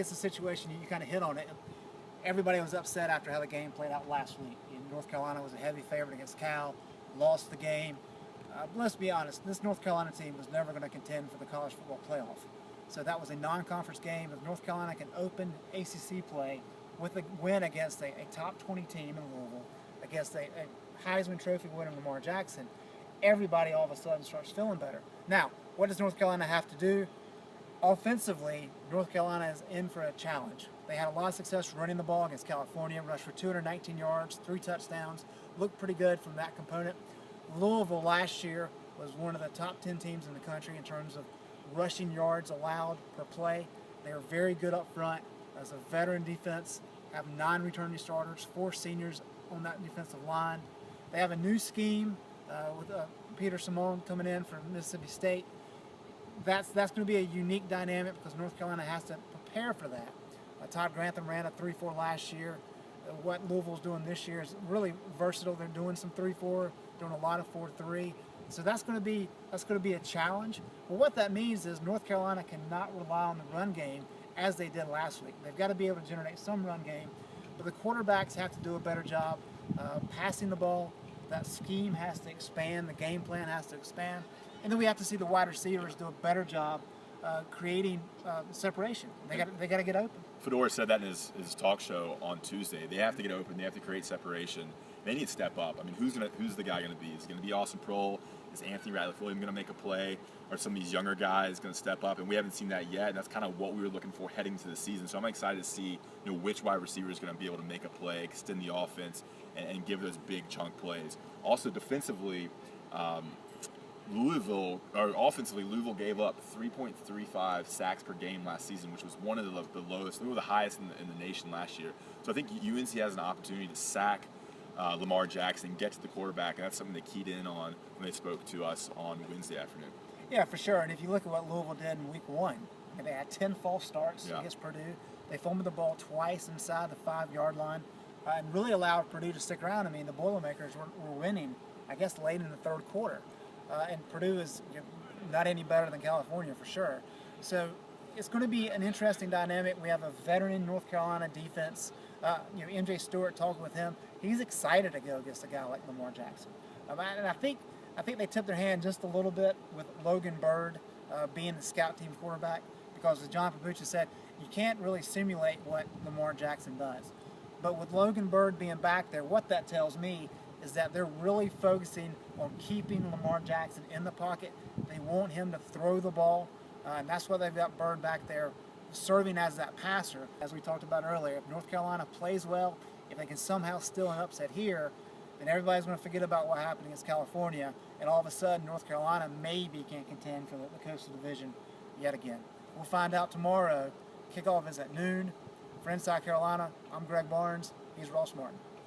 It's a situation you kind of hit on it. Everybody was upset after how the game played out last week. North Carolina was a heavy favorite against Cal, lost the game. Let's be honest, this North Carolina team was never going to contend for the college football playoff. So that was a non-conference game. If North Carolina can open ACC play with a win against a top 20 team in Louisville, against a Heisman Trophy winner Lamar Jackson, everybody all of a sudden starts feeling better. Now, what does North Carolina have to do? Offensively, North Carolina is in for a challenge. They had a lot of success running the ball against California, rushed for 219 yards, 3 touchdowns, looked pretty good from that component. Louisville last year was one of the top 10 teams in the country in terms of rushing yards allowed per play. They are very good up front. As a veteran defense, have 9 returning starters, 4 seniors on that defensive line. They have a new scheme with Peter Simone coming in from Mississippi State. That's going to be a unique dynamic because North Carolina has to prepare for that. Todd Grantham ran a 3-4 last year. What Louisville's doing this year is really versatile. They're doing some 3-4, doing a lot of 4-3. So that's going to be a challenge. But what that means is North Carolina cannot rely on the run game as they did last week. They've got to be able to generate some run game, but the quarterbacks have to do a better job passing the ball. That scheme has to expand. The game plan has to expand. And then we have to see the wide receivers do a better job creating separation. They got to get open. Fedora said that in his talk show on Tuesday. They have to get open. They have to create separation. They need to step up. I mean, who's the guy going to be? Is it going to be Austin Proehl? Is Anthony Ratliff-Williams going to make a play? Are some of these younger guys going to step up? And we haven't seen that yet. And that's kind of what we were looking for heading into the season. So I'm excited to see which wide receiver is going to be able to make a play, extend the offense, and give those big chunk plays. Also defensively. Offensively, Louisville gave up 3.35 sacks per game last season, which was one of the lowest. They were the highest in the nation last year. So I think UNC has an opportunity to sack Lamar Jackson, get to the quarterback, and that's something they keyed in on when they spoke to us on Wednesday afternoon. Yeah, for sure. And if you look at what Louisville did in week 1, they had 10 false starts against Purdue. They fumbled the ball twice inside the 5-yard line and really allowed Purdue to stick around. I mean, the Boilermakers were winning, I guess, late in the third quarter. And Purdue is not any better than California for sure. So it's going to be an interesting dynamic. We have a veteran North Carolina defense. MJ Stewart, talking with him, he's excited to go against a guy like Lamar Jackson. And I think they tipped their hand just a little bit with Logan Byrd being the scout team quarterback, because as John Papucha said, you can't really simulate what Lamar Jackson does. But with Logan Byrd being back there, what that tells me is that they're really focusing on keeping Lamar Jackson in the pocket. They want him to throw the ball, and that's why they've got Byrd back there serving as that passer. As we talked about earlier, if North Carolina plays well, if they can somehow steal an upset here, then everybody's going to forget about what happened against California, and all of a sudden North Carolina maybe can't contend for the Coastal Division yet again. We'll find out tomorrow. Kickoff is at noon. For Inside Carolina, I'm Greg Barnes. He's Ross Martin.